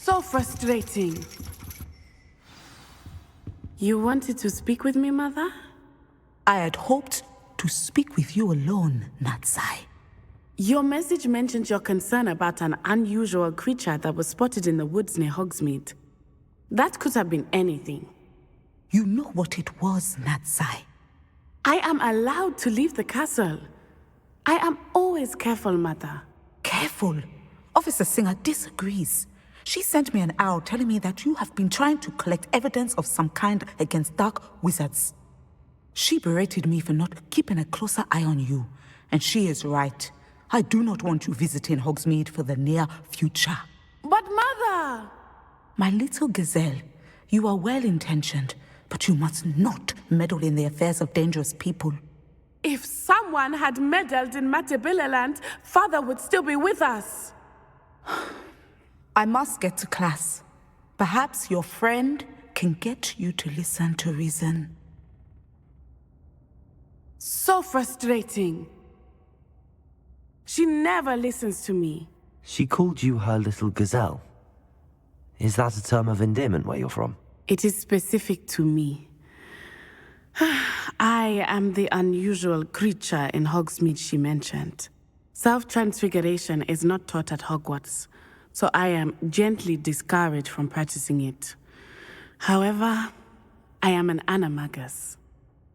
So frustrating. You wanted to speak with me, Mother? I had hoped to speak with you alone, Zaqiell. Your message mentioned your concern about an unusual creature that was spotted in the woods near Hogsmeade. That could have been anything. You know what it was, Zaqiell. I am allowed to leave the castle. I am always careful, Mother. Careful. Officer Singer disagrees. She sent me an owl telling me that you have been trying to collect evidence of some kind against dark wizards. She berated me for not keeping a closer eye on you, and she is right. I do not want you visiting Hogsmeade for the near future. But Mother! My little gazelle, you are well-intentioned, but you must not meddle in the affairs of dangerous people. If someone had meddled in Matabeleland, Father would still be with us. I must get to class. Perhaps your friend can get you to listen to reason. So frustrating. She never listens to me. She called you her little gazelle. Is that a term of endearment where you're from? It is specific to me. I am the unusual creature in Hogsmeade she mentioned. Self-transfiguration is not taught at Hogwarts, so I am gently discouraged from practicing it. However, I am an animagus,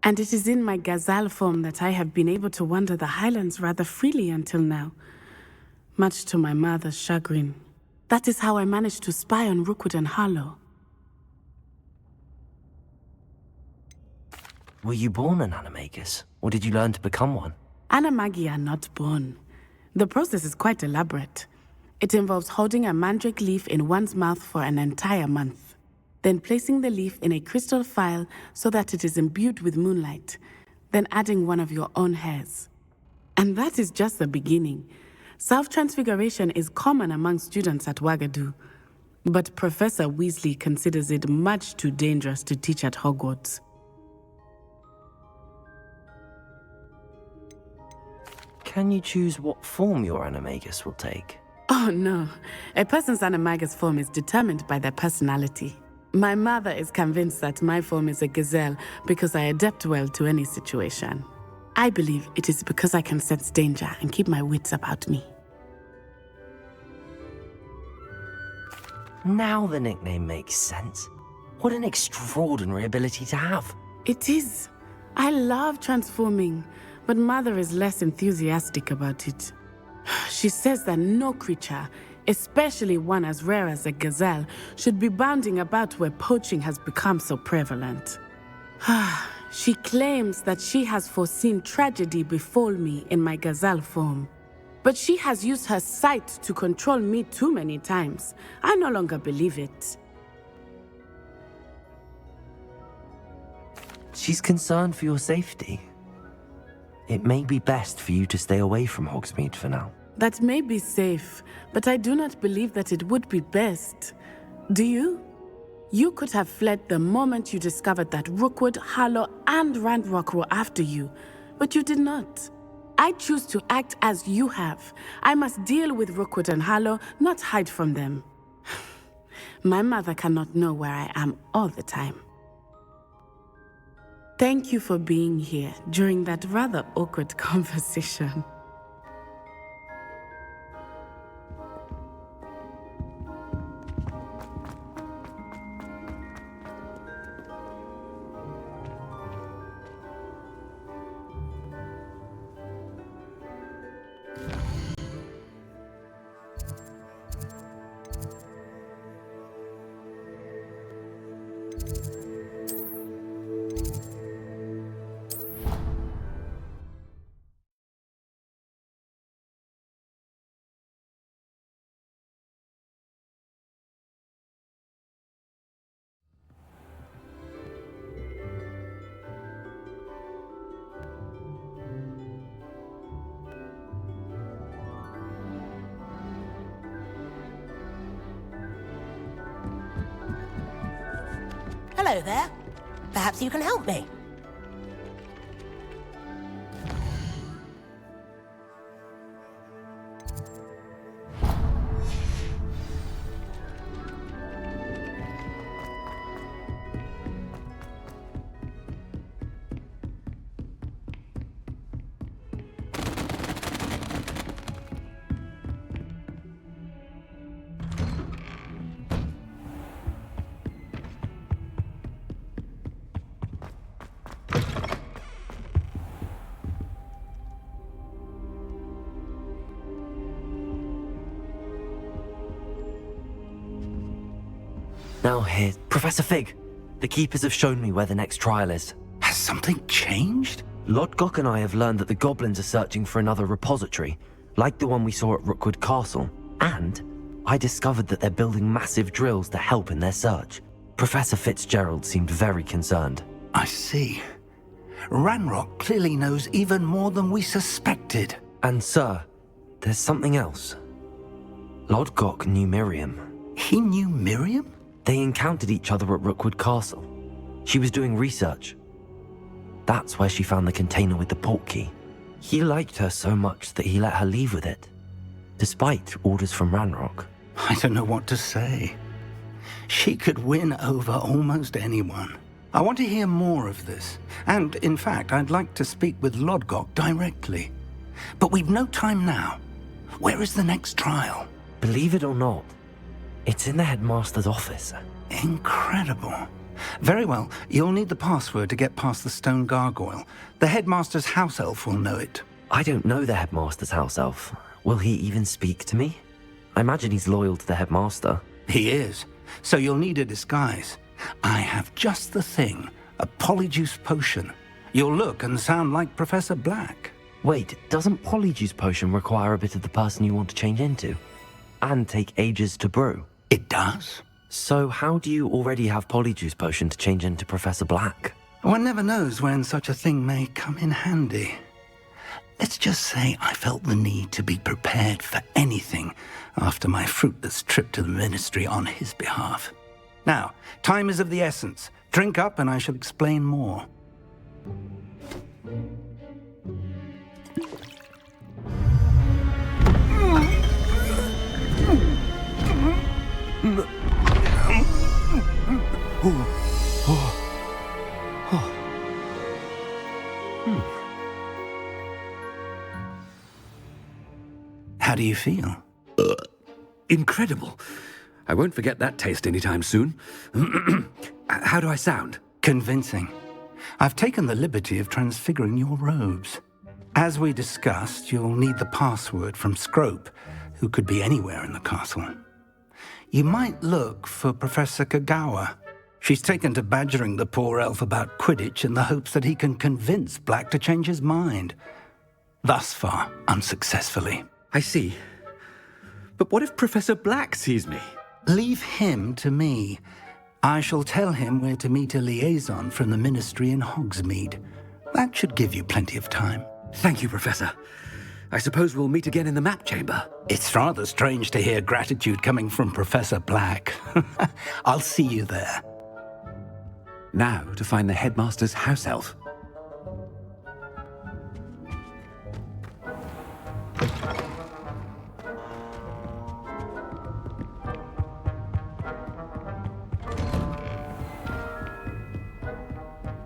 and it is in my gazelle form that I have been able to wander the Highlands rather freely until now, much to my mother's chagrin. That is how I managed to spy on Rookwood and Harlow. Were you born an animagus, or did you learn to become one? Animagi are not born. The process is quite elaborate. It involves holding a mandrake leaf in one's mouth for an entire month, then placing the leaf in a crystal phial so that it is imbued with moonlight, then adding one of your own hairs. And that is just the beginning. Self-transfiguration is common among students at Wagadu, but Professor Weasley considers it much too dangerous to teach at Hogwarts. Can you choose what form your animagus will take? Oh no, a person's animagus form is determined by their personality. My mother is convinced that my form is a gazelle because I adapt well to any situation. I believe it is because I can sense danger and keep my wits about me. Now the nickname makes sense. What an extraordinary ability to have. It is. I love transforming, but Mother is less enthusiastic about it. She says that no creature, especially one as rare as a gazelle, should be bounding about where poaching has become so prevalent. She claims that she has foreseen tragedy befall me in my gazelle form. But she has used her sight to control me too many times. I no longer believe it. She's concerned for your safety. It may be best for you to stay away from Hogsmeade for now. That may be safe, but I do not believe that it would be best. Do you? You could have fled the moment you discovered that Rookwood, Harlow, and Ranrock were after you, but you did not. I choose to act as you have. I must deal with Rookwood and Harlow, not hide from them. My mother cannot know where I am all the time. Thank you for being here during that rather awkward conversation. Hello there. Perhaps you can help me. Now here, Professor Fig. The Keepers have shown me where the next trial is. Has something changed? Lodgok and I have learned that the goblins are searching for another repository, like the one we saw at Rookwood Castle. And I discovered that they're building massive drills to help in their search. Professor Fitzgerald seemed very concerned. I see. Ranrock clearly knows even more than we suspected. And sir, there's something else. Lodgok knew Miriam. He knew Miriam? They encountered each other at Rookwood Castle. She was doing research. That's where she found the container with the portkey. He liked her so much that he let her leave with it, despite orders from Ranrock. I don't know what to say. She could win over almost anyone. I want to hear more of this. And, in fact, I'd like to speak with Lodgok directly. But we've no time now. Where is the next trial? Believe it or not, it's in the headmaster's office. Incredible. Very well, you'll need the password to get past the stone gargoyle. The headmaster's house elf will know it. I don't know the headmaster's house elf. Will he even speak to me? I imagine he's loyal to the headmaster. He is. So you'll need a disguise. I have just the thing. A polyjuice potion. You'll look and sound like Professor Black. Wait, doesn't Polyjuice Potion require a bit of the person you want to change into? And take ages to brew? It does? So how do you already have Polyjuice Potion to change into Professor Black? One never knows when such a thing may come in handy. Let's just say I felt the need to be prepared for anything after my fruitless trip to the ministry on his behalf. Now, time is of the essence. Drink up and I shall explain more. How do you feel? Incredible. I won't forget that taste anytime soon. How do I sound? Convincing. I've taken the liberty of transfiguring your robes. As we discussed, you'll need the password from Scrope, who could be anywhere in the castle. You might look for Professor Kagawa. She's taken to badgering the poor elf about Quidditch in the hopes that he can convince Black to change his mind. Thus far, unsuccessfully. I see. But what if Professor Black sees me? Leave him to me. I shall tell him where to meet a liaison from the ministry in Hogsmeade. That should give you plenty of time. Thank you, Professor. I suppose we'll meet again in the map chamber. It's rather strange to hear gratitude coming from Professor Black. I'll see you there. Now to find the headmaster's house elf.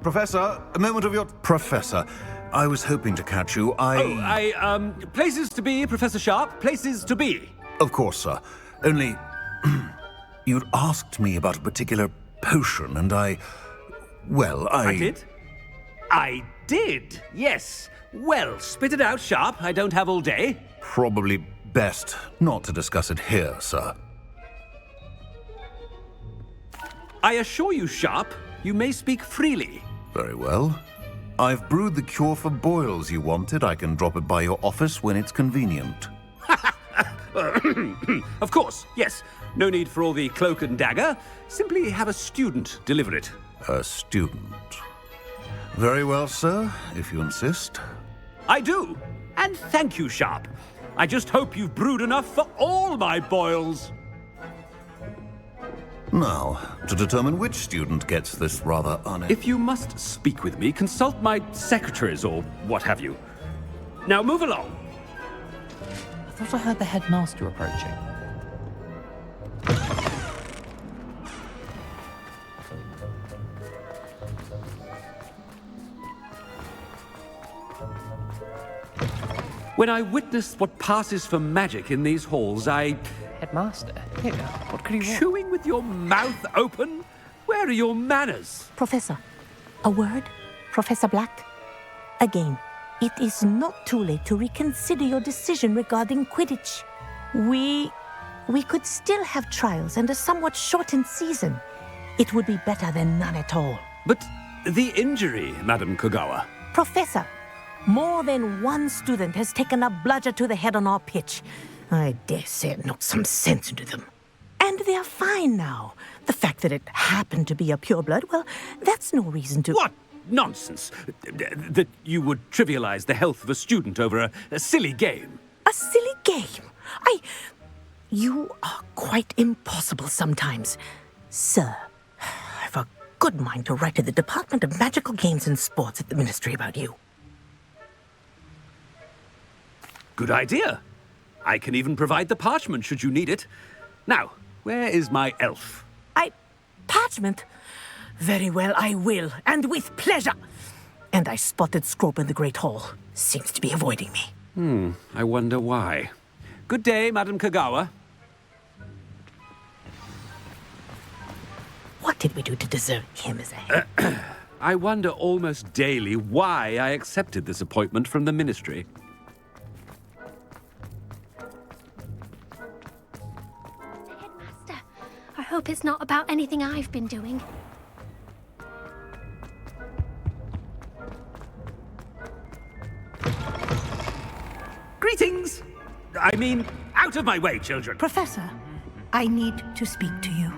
Professor, a moment of your... Professor, I was hoping to catch you. Places to be, Professor Sharp. Places to be. Of course, sir. Only... you'd asked me about a particular potion, and I did? I did, yes. Well, spit it out, Sharp. I don't have all day. Probably best not to discuss it here, sir. I assure you, Sharp, you may speak freely. Very well. I've brewed the cure for boils you wanted. I can drop it by your office when it's convenient. Of course, yes. No need for all the cloak and dagger. Simply have a student deliver it. A student. Very well, sir, if you insist. I do. And thank you, Sharp. I just hope you've brewed enough for all my boils. Now, to determine which student gets this rather If you must speak with me, consult my secretaries or what have you. Now move along. I thought I heard the headmaster approaching. When I witnessed what passes for magic in these halls, Headmaster, here, what could he want? Chewing with your mouth open? Where are your manners? Professor, a word? Professor Black? Again, it is not too late to reconsider your decision regarding Quidditch. We could still have trials and a somewhat shortened season. It would be better than none at all. But the injury, Madam Kogawa. Professor, more than one student has taken a bludger to the head on our pitch. I dare say it knocked some sense into them. And they're fine now. The fact that it happened to be a pureblood, well, that's no reason to... What nonsense! That you would trivialize the health of a student over a silly game. A silly game? You are quite impossible sometimes. Sir, I've a good mind to write to the Department of Magical Games and Sports at the Ministry about you. Good idea. I can even provide the parchment should you need it. Now, where is my elf? Parchment? Very well, I will, and with pleasure. And I spotted Scrope in the Great Hall. Seems to be avoiding me. I wonder why. Good day, Madam Kogawa. What did we do to deserve him as a head? I wonder almost daily why I accepted this appointment from the Ministry. Headmaster, I hope it's not about anything I've been doing. Greetings! I mean, out of my way, children. Professor, I need to speak to you.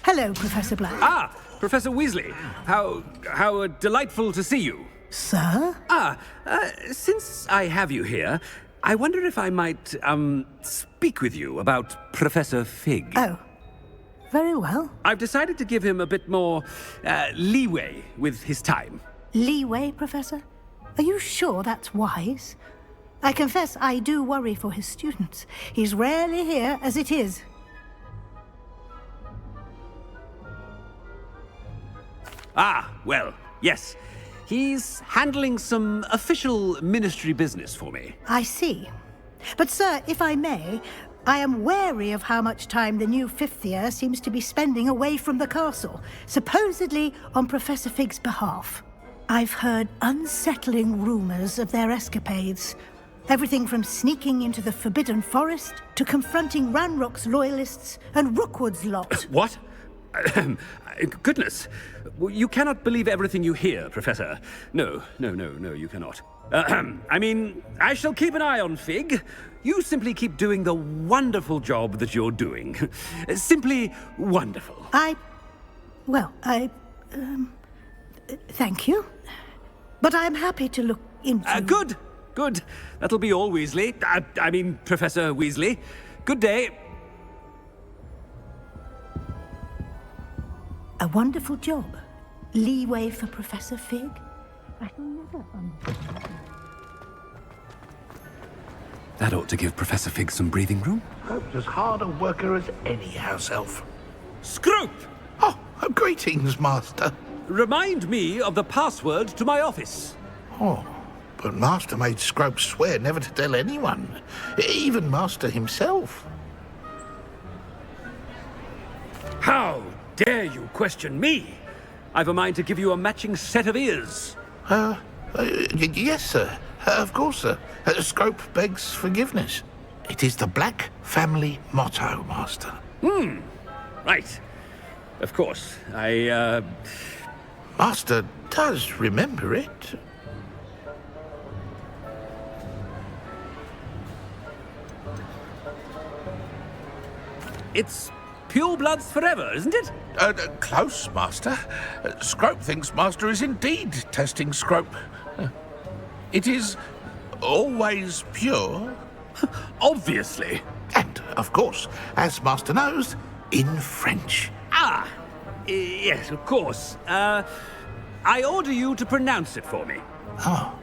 Hello, Professor Black. Ah, Professor Weasley. How delightful to see you. Sir? Since I have you here, I wonder if I might, speak with you about Professor Fig. Oh, very well. I've decided to give him a bit more, leeway with his time. Leeway, Professor? Are you sure that's wise? I confess I do worry for his students. He's rarely here as it is. Ah, well, yes. He's handling some official ministry business for me. I see. But, sir, if I may, I am wary of how much time the new fifth year seems to be spending away from the castle, supposedly on Professor Fig's behalf. I've heard unsettling rumors of their escapades. Everything from sneaking into the Forbidden Forest to confronting Ranrock's loyalists and Rookwood's lot. What? Goodness. You cannot believe everything you hear, Professor. No, you cannot. I mean, I shall keep an eye on Fig. You simply keep doing the wonderful job that you're doing. Simply wonderful. Thank you. But I'm happy to look into... Good. That'll be all, Weasley. I mean, Professor Weasley. Good day. A wonderful job. Leeway for Professor Fig? I shall never understand. That ought to give Professor Fig some breathing room. Scrope's as hard a worker as any house elf. Scrope! Oh, greetings, Master. Remind me of the password to my office. Oh, but Master made Scrope swear never to tell anyone, even Master himself. How dare you question me? I've a mind to give you a matching set of ears. Yes, sir. Of course, sir. Scrope begs forgiveness. It is the Black family motto, Master. Right. Of course. Master does remember it. It's purebloods forever, isn't it? Close, Master. Scrope thinks Master is indeed testing Scrope. It is always pure. Obviously. And, of course, as Master knows, in French. Yes, of course. I order you to pronounce it for me. Oh,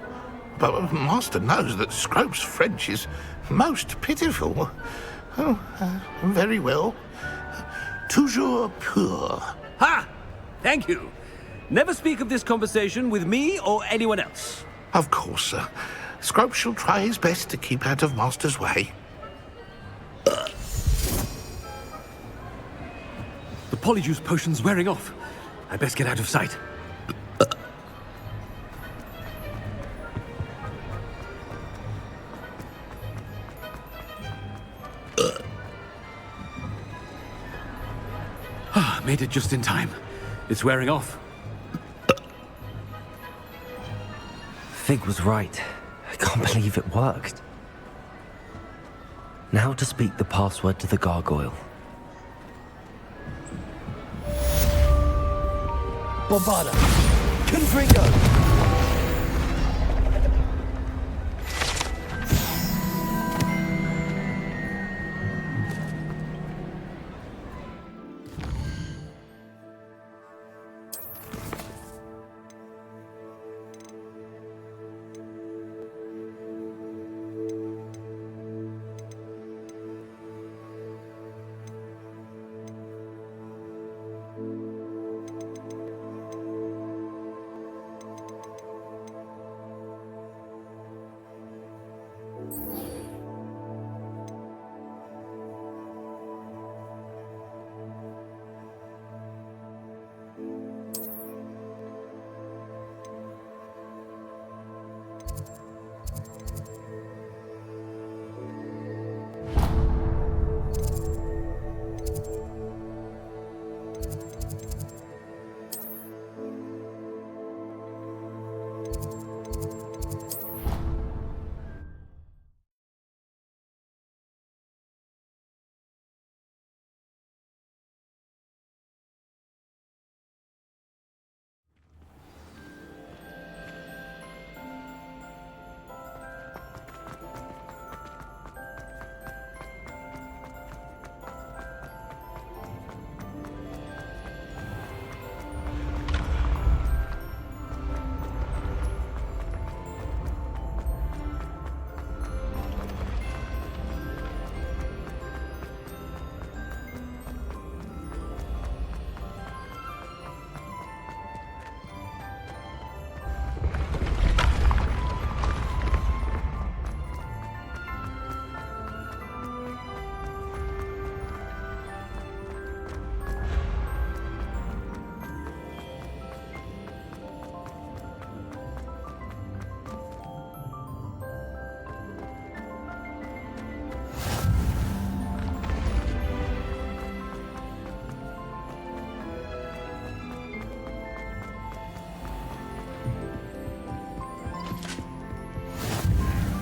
but Master knows that Scrope's French is most pitiful. Oh, very well. Toujours pur. Ha! Thank you. Never speak of this conversation with me or anyone else. Of course, sir. Scrope shall try his best to keep out of Master's way. The polyjuice potion's wearing off. I best get out of sight. Made it just in time. It's wearing off. Fig was right. I can't believe it worked. Now to speak the password to the gargoyle. Bombarda! Confringo!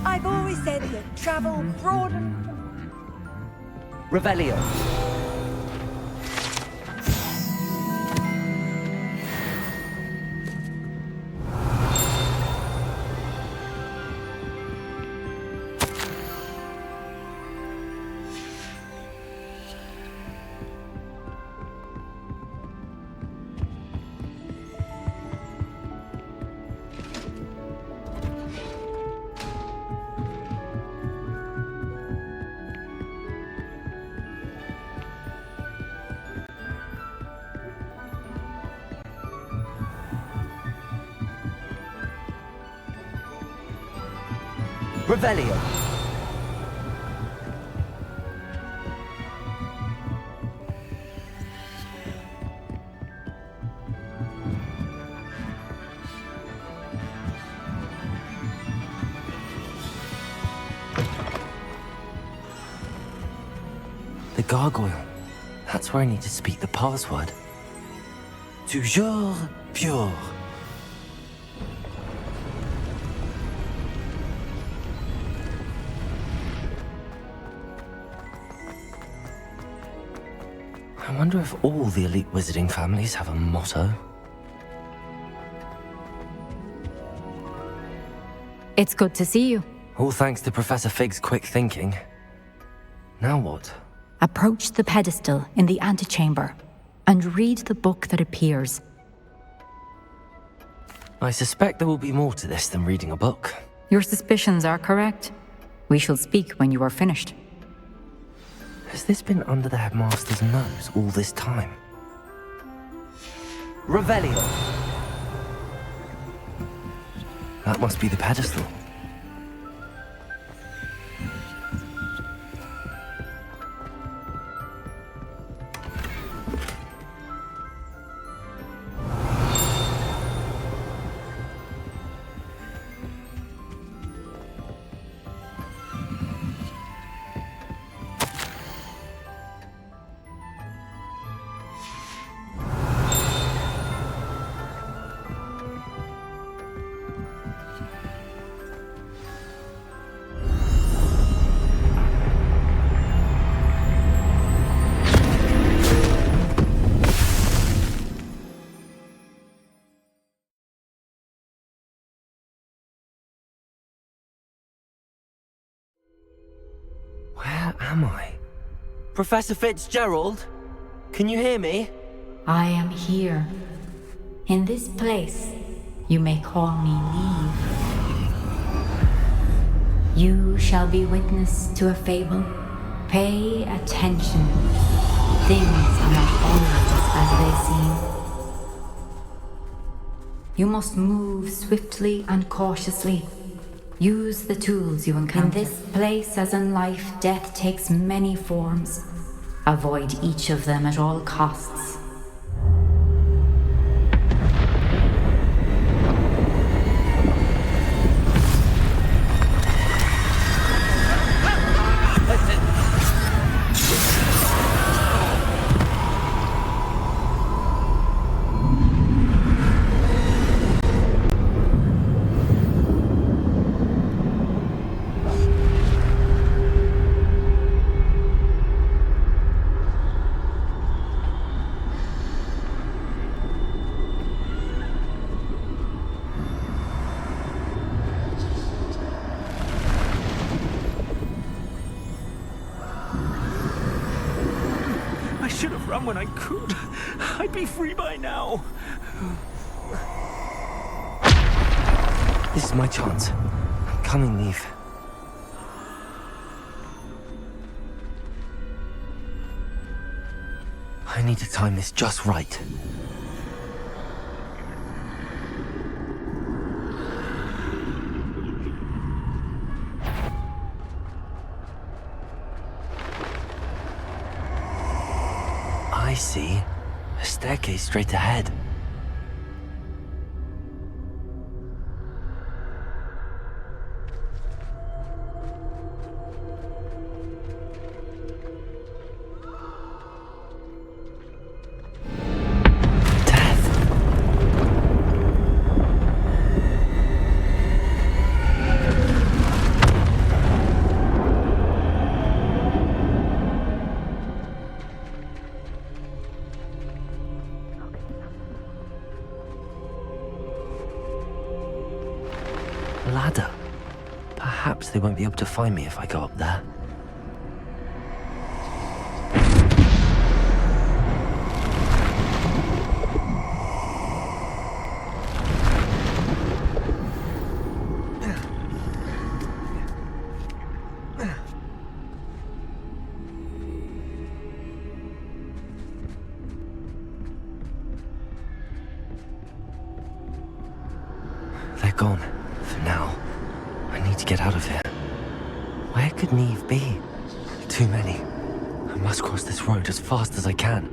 I've always said that travel broadens. Revelio. Revelio. The gargoyle. That's where I need to speak the password. Toujours pure. I wonder if all the elite wizarding families have a motto. It's good to see you. All thanks to Professor Fig's quick thinking. Now what? Approach the pedestal in the antechamber and read the book that appears. I suspect there will be more to this than reading a book. Your suspicions are correct. We shall speak when you are finished. Has this been under the headmaster's nose all this time? Revelio. That must be the pedestal. Where am I? Professor Fitzgerald? Can you hear me? I am here. In this place, you may call me Neve. You shall be witness to a fable. Pay attention. Things are not always as they seem. You must move swiftly and cautiously. Use the tools you encounter. In this place, as in life, death takes many forms. Avoid each of them at all costs. When I could, I'd be free by now. This is my chance. I'm coming, Neve. I need to time this just right. I see. A staircase straight ahead. Ladder. Perhaps they won't be able to find me if I go up there. They're gone. For now. I need to get out of here. Where could Neve be? Too many. I must cross this road as fast as I can.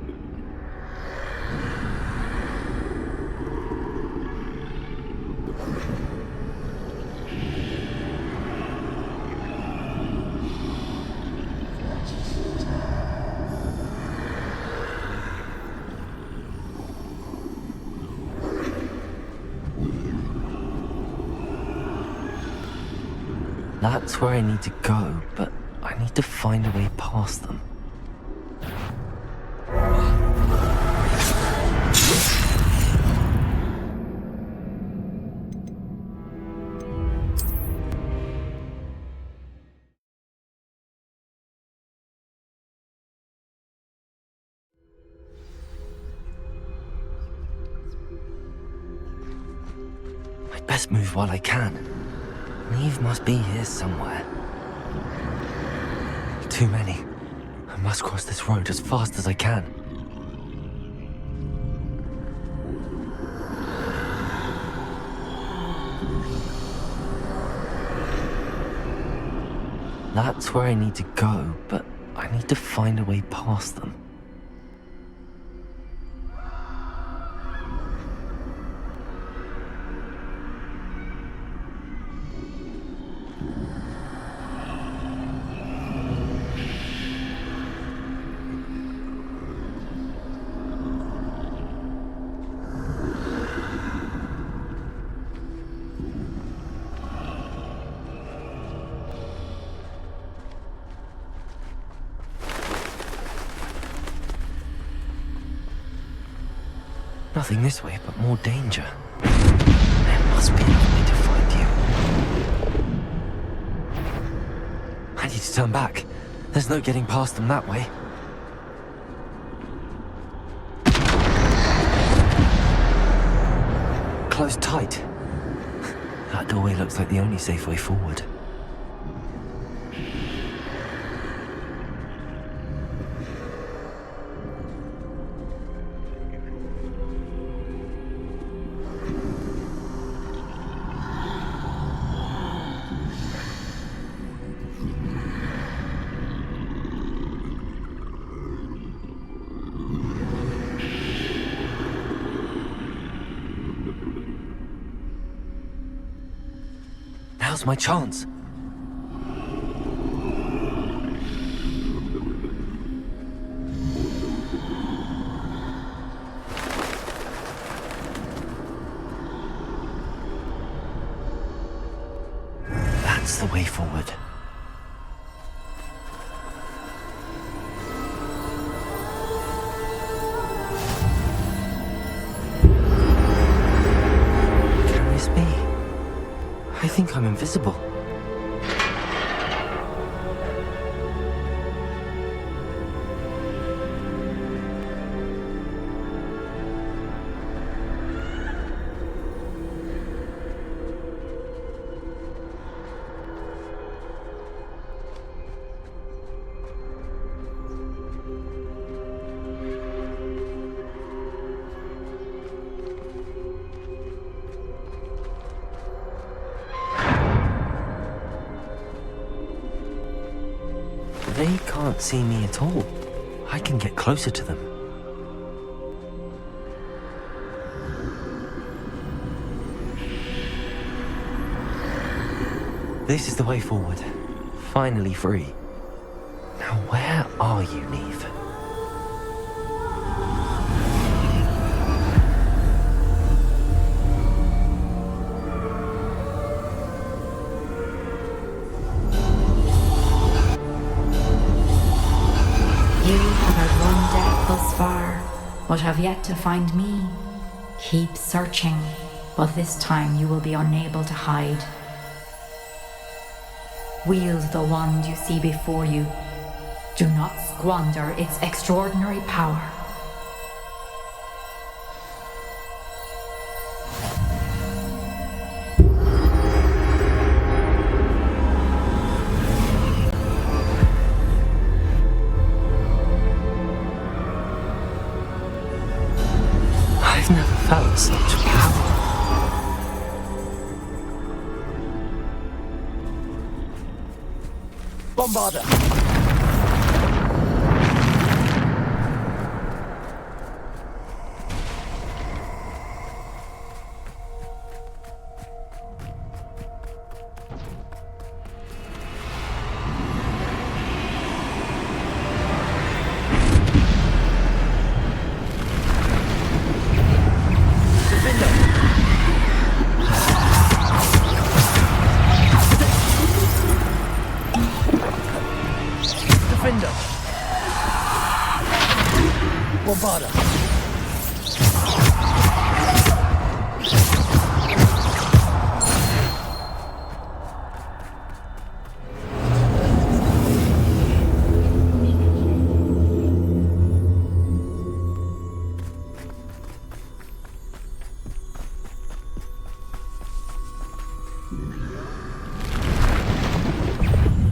That's where I need to go, but I need to find a way past them. I'd best move while I can. Neve must be here somewhere. Too many. I must cross this road as fast as I can. That's where I need to go, but I need to find a way past them. Nothing this way, but more danger. There must be another way to find you. I need to turn back. There's no getting past them that way. Closed tight. That doorway looks like the only safe way forward. Now's my chance. That's the way forward. Can this be? I think I'm invisible. They can't see me at all. I can get closer to them. This is the way forward. Finally free. Now where are you, Neve? But have yet to find me. Keep searching, but this time you will be unable to hide. Wield the wand you see before you. Do not squander its extraordinary power. Never felt such power. Bombarder! Bombarder!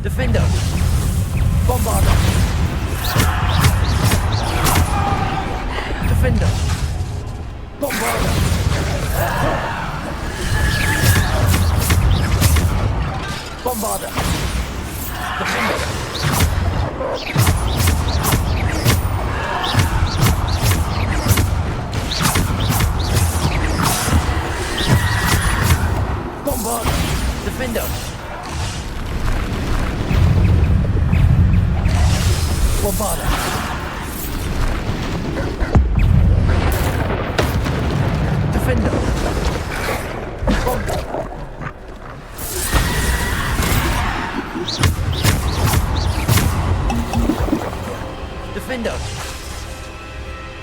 Defender! Bombarder! Defender! Bombarder! Bombarder! Defender! Bombarder! Defender! Bombarder! Defender! Bombarder! Defender!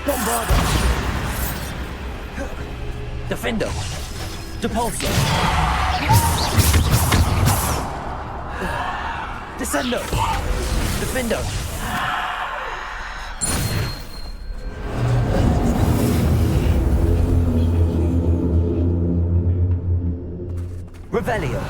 Bombarder! Defender! Depulsor! Descendo! Defendo! Revelio.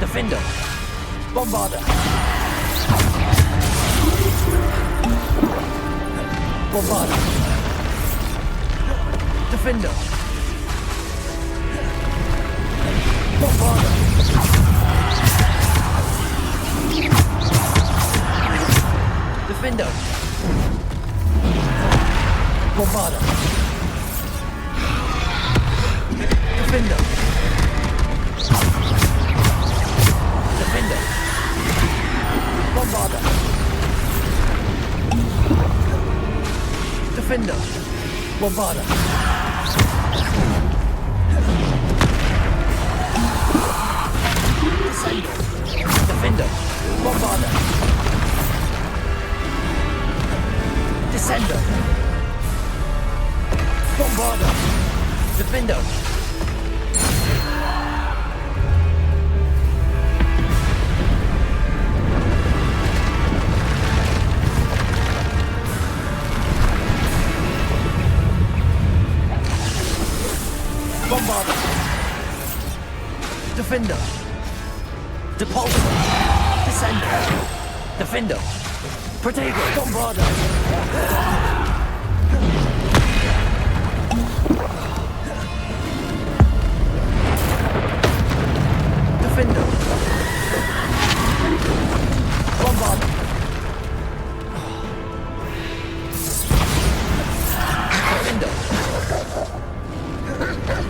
Defendo! Bombarda! Bombarda! Defendo! Bombarda! Defendo! Bombarda! Defendo! Defendo! Bombarda! Defendo! Bombarda! Defendo! Bombarda! Descendo! Bombarda! Defendo! Bombarda! Defendo! Depulso! Descendo! Defendo! Protego! Bombarda! Defendo! Bombarda! Defendo!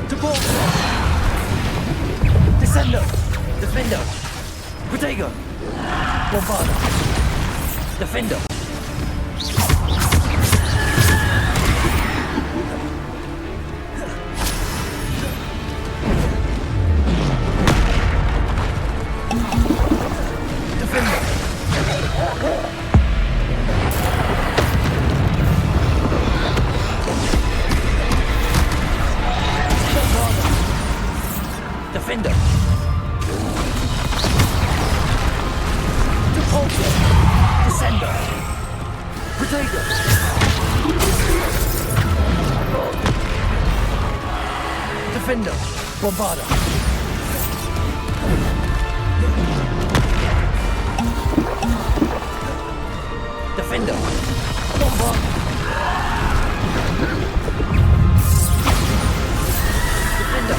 Depulso! Descendo! Defendo! Protego! Bombarda! Defendo! Defendo! Bombarda! Defendo! Depulso! Descendo! Protego! Defendo! Bombarda! Defendo! Bombarda! Defendo!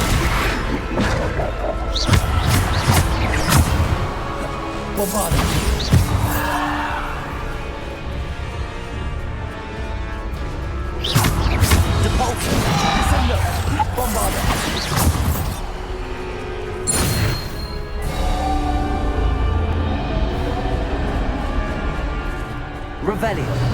Bombarda! Depulso! Descendo! Bombarda! Revelio.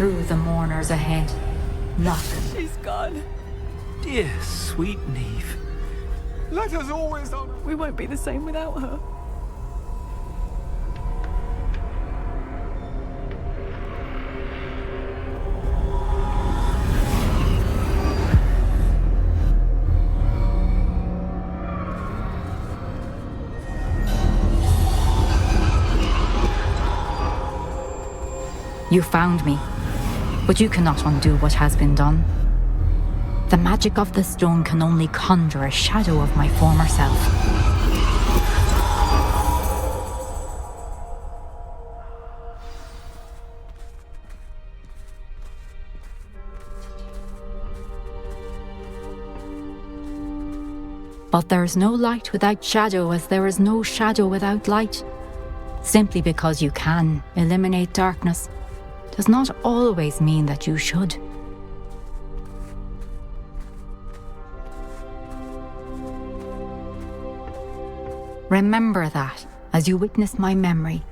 through the mourners ahead. Luck. She's gone. Dear sweet Neve. Let us always honor. We won't be the same without her. You found me, but you cannot undo what has been done. The magic of the stone can only conjure a shadow of my former self. But there is no light without shadow, as there is no shadow without light. Simply because you can eliminate darkness does not always mean that you should. Remember that as you witness my memory.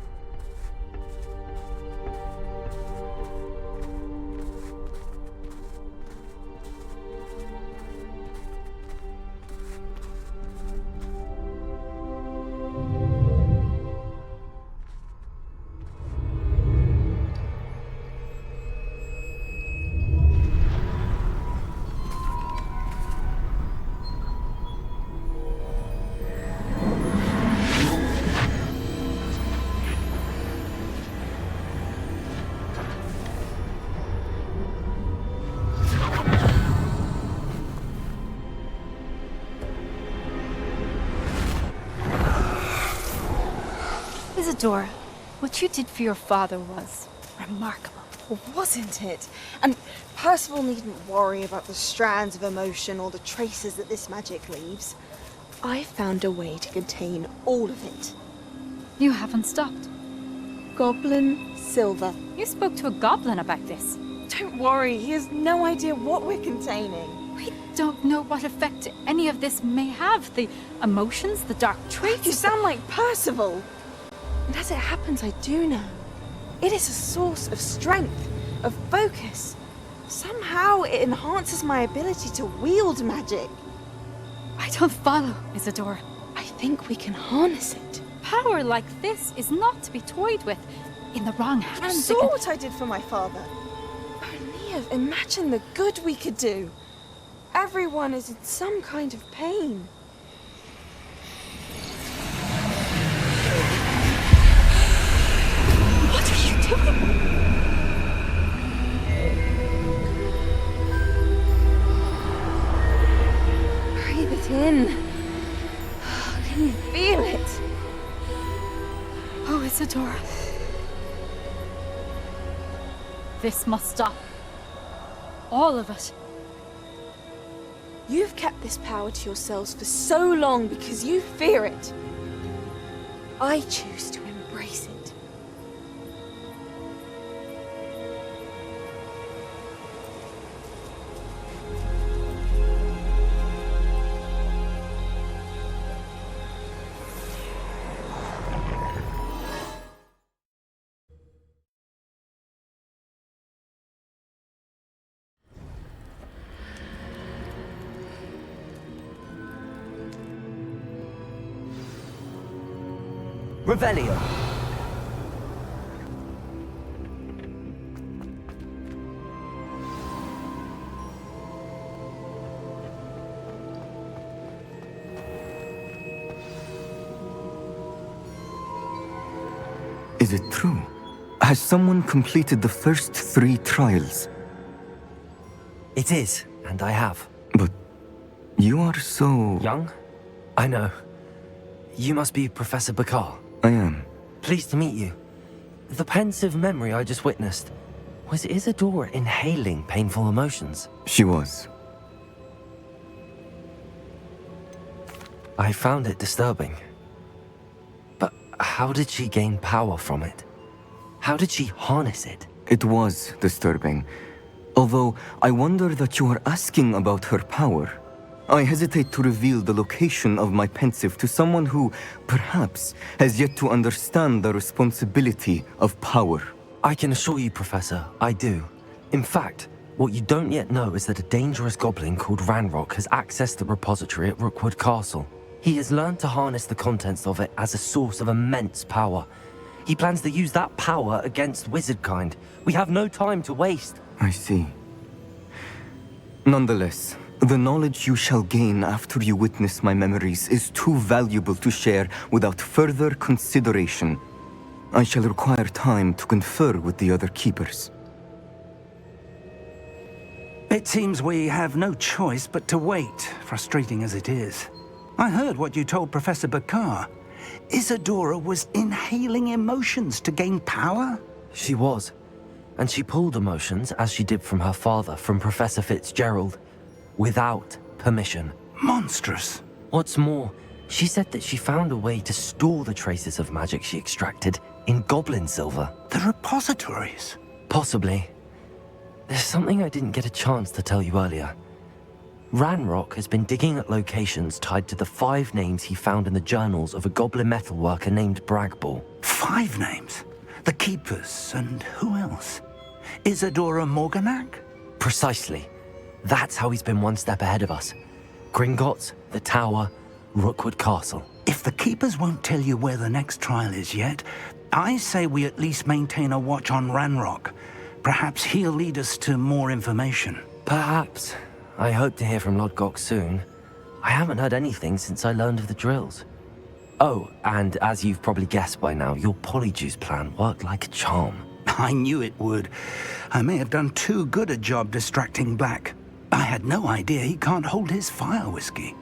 Isadora, what you did for your father was remarkable. Wasn't it? And Percival needn't worry about the strands of emotion or the traces that this magic leaves. I found a way to contain all of it. You haven't stopped. Goblin Silver. You spoke to a goblin about this. Don't worry, he has no idea what we're containing. We don't know what effect any of this may have. The emotions, the dark traits. You sound like Percival. And as it happens, I do know. It is a source of strength, of focus. Somehow it enhances my ability to wield magic. I don't follow, Isadora. I think we can harness it. Power like this is not to be toyed with. In the wrong hands. You saw what I did for my father. Oh, Neve, imagine the good we could do. Everyone is in some kind of pain. What are you doing? Breathe it in. Can you feel it? Oh, Isadora. This must stop. All of it. You've kept this power to yourselves for so long because you fear it. I choose to embrace it. Revelio. Is it true? Has someone completed the first 3 trials? It is, and I have. But you are so... Young? I know. You must be Professor Zaqiell. I am. Pleased to meet you. The pensive memory I just witnessed, was Isadora inhaling painful emotions? She was. I found it disturbing. But how did she gain power from it? How did she harness it? It was disturbing. Although I wonder that you are asking about her power. I hesitate to reveal the location of my pensive to someone who, perhaps, has yet to understand the responsibility of power. I can assure you, Professor, I do. In fact, what you don't yet know is that a dangerous goblin called Ranrock has accessed the repository at Rookwood Castle. He has learned to harness the contents of it as a source of immense power. He plans to use that power against wizardkind. We have no time to waste. I see. Nonetheless, the knowledge you shall gain after you witness my memories is too valuable to share without further consideration. I shall require time to confer with the other keepers. It seems we have no choice but to wait, frustrating as it is. I heard what you told Professor Bakar. Isadora was inhaling emotions to gain power? She was. And she pulled emotions, as she did from her father, from Professor Fitzgerald, without permission. Monstrous. What's more, she said that she found a way to store the traces of magic she extracted in goblin silver. The repositories? Possibly. There's something I didn't get a chance to tell you earlier. Ranrock has been digging at locations tied to the 5 names he found in the journals of a goblin metalworker named Bragball. 5 names? The Keepers, and who else? Isadora Morganac? Precisely. That's how he's been one step ahead of us. Gringotts, the Tower, Rookwood Castle. If the Keepers won't tell you where the next trial is yet, I say we at least maintain a watch on Ranrock. Perhaps he'll lead us to more information. Perhaps. I hope to hear from Lodgok soon. I haven't heard anything since I learned of the drills. Oh, and as you've probably guessed by now, your polyjuice plan worked like a charm. I knew it would. I may have done too good a job distracting Black. I had no idea he can't hold his fire whiskey.